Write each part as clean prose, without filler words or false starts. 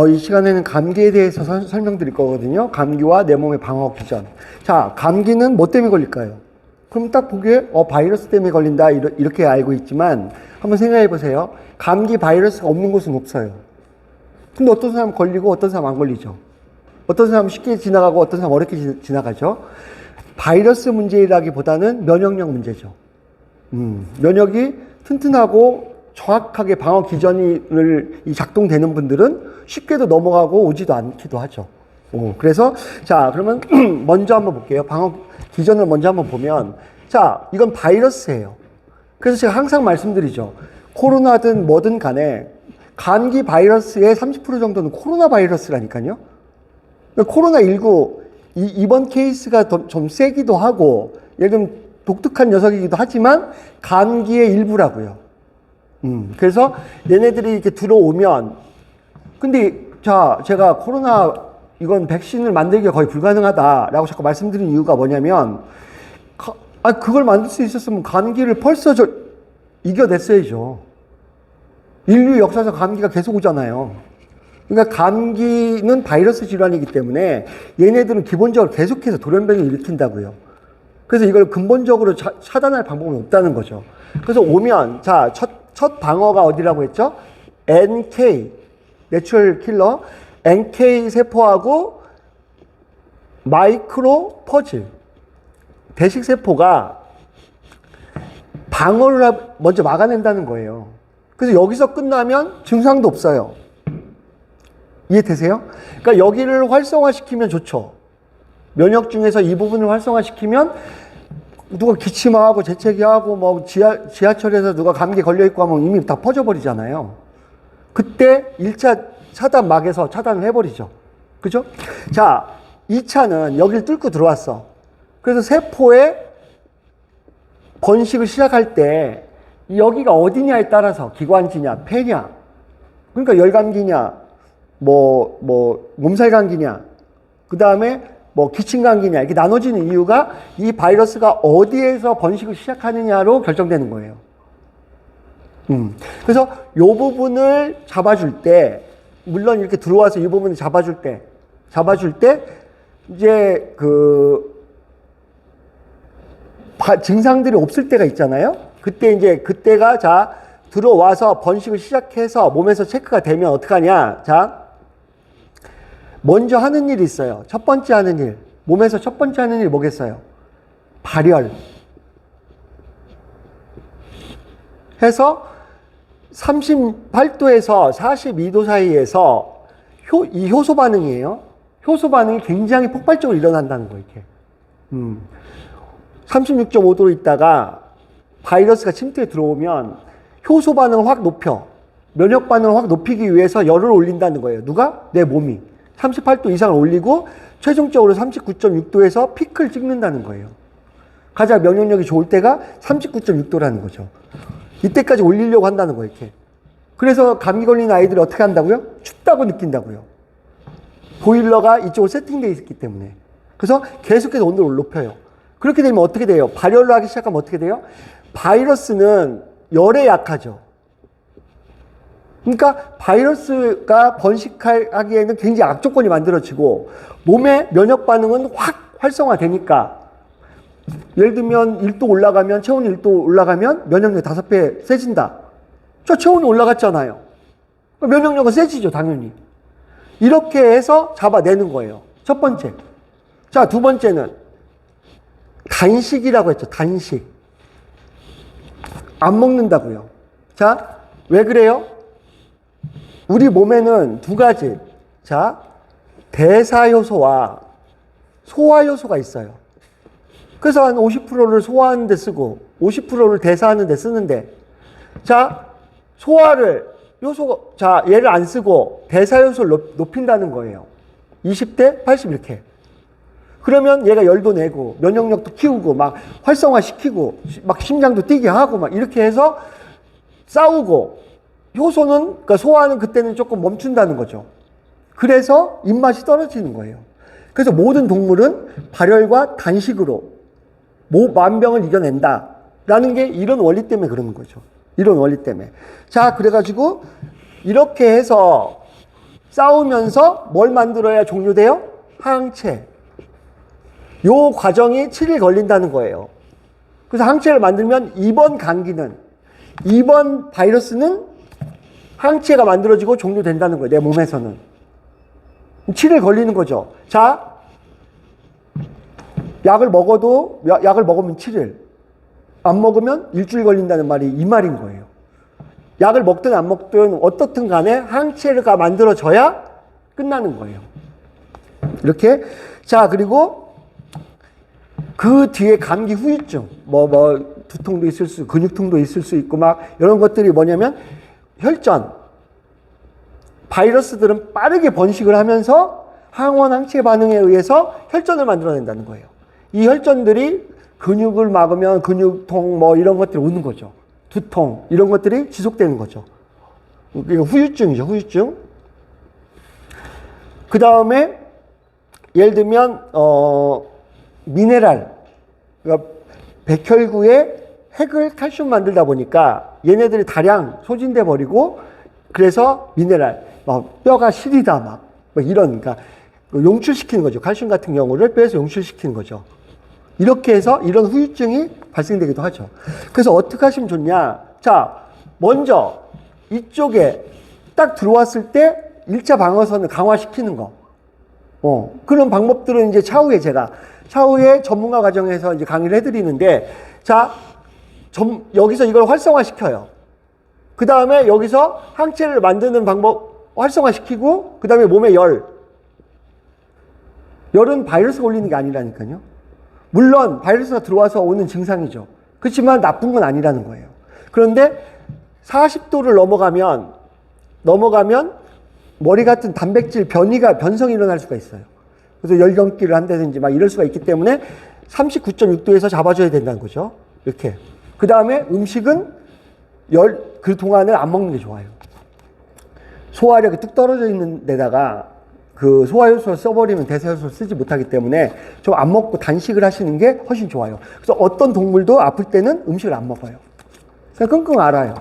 이 시간에는 감기에 대해서 설명드릴 거거든요. 감기와 내 몸의 방어 기전. 자, 감기는 뭐 때문에 걸릴까요? 그럼 딱 보기에 바이러스 때문에 걸린다 이렇게 알고 있지만 한번 생각해 보세요. 감기 바이러스가 없는 곳은 없어요. 근데 어떤 사람 걸리고 어떤 사람 안 걸리죠. 어떤 사람 쉽게 지나가고 어떤 사람 어렵게 지나가죠. 바이러스 문제라기보다는 면역력 문제죠. 면역이 튼튼하고 정확하게 방어 기전이 작동되는 분들은 쉽게도 넘어가고 오지도 않기도 하죠. 그래서 자, 그러면 먼저 한번 볼게요. 방어 기전을 먼저 한번 보면, 자, 이건 바이러스예요. 그래서 제가 항상 말씀드리죠. 코로나든 뭐든 간에 감기 바이러스의 30% 정도는 코로나 바이러스라니까요. 코로나19 이번 케이스가 좀 세기도 하고, 예를 들면 독특한 녀석이기도 하지만 감기의 일부라고요. 그래서 얘네들이 이렇게 들어오면, 근데 자, 제가 코로나 이건 백신을 만들기가 거의 불가능하다라고 자꾸 말씀드린 이유가 뭐냐면, 그걸 만들 수 있었으면 감기를 벌써 이겨냈어야죠. 인류 역사에서 감기가 계속 오잖아요. 그러니까 감기는 바이러스 질환이기 때문에 얘네들은 기본적으로 계속해서 돌연변이를 일으킨다고요. 그래서 이걸 근본적으로 차단할 방법은 없다는 거죠. 그래서 오면, 자, 첫 방어가 어디라고 했죠? NK, 내추럴 킬러, NK 세포하고 마이크로 퍼즐, 대식 세포가 방어를 먼저 막아낸다는 거예요. 그래서 여기서 끝나면 증상도 없어요. 이해되세요? 그러니까 여기를 활성화시키면 좋죠. 면역 중에서 이 부분을 활성화시키면 누가 기침하고 재채기하고 뭐 지하철에서 누가 감기 걸려있고 하면 이미 다 퍼져버리잖아요. 그때 1차 차단막에서 차단을 해버리죠. 그죠? 자, 2차는 여기를 뚫고 들어왔어. 그래서 세포의 번식을 시작할 때 여기가 어디냐에 따라서 기관지냐, 폐냐, 그러니까 열감기냐, 몸살 감기냐, 그 다음에 기침 감기냐, 이렇게 나눠지는 이유가 이 바이러스가 어디에서 번식을 시작하느냐로 결정되는 거예요. 그래서 이 부분을 잡아줄 때, 물론 이렇게 들어와서 이 부분을 잡아줄 때, 이제 증상들이 없을 때가 있잖아요. 그때가 자, 들어와서 번식을 시작해서 몸에서 체크가 되면 어떡하냐. 자, 먼저 하는 일이 있어요. 첫 번째 하는 일. 몸에서 첫 번째 하는 일이 뭐겠어요? 발열. 해서 38도에서 42도 사이에서 이 효소 반응이에요. 효소 반응이 굉장히 폭발적으로 일어난다는 거예요, 이렇게. 36.5도로 있다가 바이러스가 침투에 들어오면 효소 반응을 확 높여. 면역 반응을 확 높이기 위해서 열을 올린다는 거예요. 누가? 내 몸이. 38도 이상을 올리고 최종적으로 39.6도에서 피크를 찍는다는 거예요. 가장 면역력이 좋을 때가 39.6도라는 거죠. 이때까지 올리려고 한다는 거예요, 이렇게. 그래서 감기 걸린 아이들이 어떻게 한다고요? 춥다고 느낀다고요. 보일러가 이쪽으로 세팅되어 있기 때문에. 그래서 계속해서 온도를 높여요. 그렇게 되면 어떻게 돼요? 발열을 하기 시작하면 어떻게 돼요? 바이러스는 열에 약하죠. 그러니까 바이러스가 번식하기에는 굉장히 악조건이 만들어지고 몸의 면역 반응은 확 활성화되니까, 예를 들면 1도 올라가면, 체온이 1도 올라가면 면역력이 5배 세진다. 저 체온이 올라갔잖아요. 면역력은 세지죠, 당연히. 이렇게 해서 잡아내는 거예요. 첫 번째. 자, 두 번째는 단식이라고 했죠. 단식. 안 먹는다고요. 자, 왜 그래요? 우리 몸에는 두 가지. 자, 대사효소와 소화효소가 있어요. 그래서 한 50%를 소화하는 데 쓰고 50%를 대사하는 데 쓰는데, 자, 얘를 안 쓰고 대사효소를 높인다는 거예요. 20대 80 이렇게. 그러면 얘가 열도 내고 면역력도 키우고 막 활성화시키고 막 심장도 뛰게 하고 막 이렇게 해서 싸우고, 효소는, 그러니까 소화는 그때는 조금 멈춘다는 거죠. 그래서 입맛이 떨어지는 거예요. 그래서 모든 동물은 발열과 단식으로 만병을 이겨낸다라는 게 이런 원리 때문에 그러는 거죠. 이런 원리 때문에. 자, 그래가지고 이렇게 해서 싸우면서 뭘 만들어야 종료돼요? 항체. 요 과정이 7일 걸린다는 거예요. 그래서 항체를 만들면 이번 감기는, 이번 바이러스는 항체가 만들어지고 종료된다는 거예요. 내 몸에서는. 7일 걸리는 거죠. 자, 약을 먹어도, 약을 먹으면 7일. 안 먹으면 일주일 걸린다는 말이 이 말인 거예요. 약을 먹든 안 먹든 어떻든 간에 항체가 만들어져야 끝나는 거예요. 이렇게. 자, 그리고 그 뒤에 감기 후유증, 두통도 있을 수, 근육통도 있을 수 있고 막 이런 것들이 뭐냐면 혈전. 바이러스들은 빠르게 번식을 하면서 항원 항체 반응에 의해서 혈전을 만들어낸다는 거예요. 이 혈전들이 근육을 막으면 근육통 이런 것들이 오는 거죠. 두통 이런 것들이 지속되는 거죠. 이거 후유증이죠. 후유증. 그 다음에 예를 들면 미네랄, 그러니까 백혈구에 핵을 칼슘 만들다 보니까 얘네들이 다량 소진돼 버리고 그래서 미네랄 뼈가 시리다 막 이런, 그러니까 용출시키는 거죠. 칼슘 같은 경우를 뼈에서 용출시키는 거죠. 이렇게 해서 이런 후유증이 발생되기도 하죠. 그래서 어떻게 하시면 좋냐? 자, 먼저 이쪽에 딱 들어왔을 때 1차 방어선을 강화시키는 거. 그런 방법들은 이제 차후에 전문가 과정에서 이제 강의를 해드리는데, 자, 여기서 이걸 활성화시켜요. 그 다음에 여기서 항체를 만드는 방법 활성화시키고, 그 다음에 몸에 열은 바이러스가 올리는 게 아니라니까요. 물론 바이러스가 들어와서 오는 증상이죠. 그렇지만 나쁜 건 아니라는 거예요. 그런데 40도를 넘어가면 머리 같은 단백질 변성이 일어날 수가 있어요. 그래서 열경기를 한다든지 막 이럴 수가 있기 때문에 39.6도에서 잡아줘야 된다는 거죠. 이렇게. 그 다음에 음식은 그 동안을 안 먹는 게 좋아요. 소화력이 뚝 떨어져 있는 데다가 그 소화효소를 써버리면 대사효소를 쓰지 못하기 때문에 좀 안 먹고 단식을 하시는 게 훨씬 좋아요. 그래서 어떤 동물도 아플 때는 음식을 안 먹어요. 그냥 끙끙 앓아요.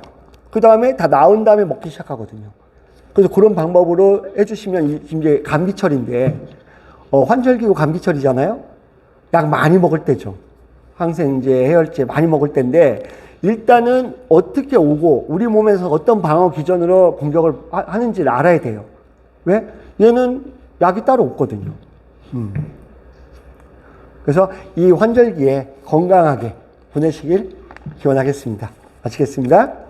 그 다음에 다 나은 다음에 먹기 시작하거든요. 그래서 그런 방법으로 해주시면, 지금 이제 감기철인데, 환절기고 감기철이잖아요? 약 많이 먹을 때죠. 항생제, 해열제 많이 먹을 때인데, 일단은 어떻게 오고, 우리 몸에서 어떤 방어 기전으로 공격을 하는지를 알아야 돼요. 왜? 얘는 약이 따로 없거든요. 그래서 이 환절기에 건강하게 보내시길 기원하겠습니다. 마치겠습니다.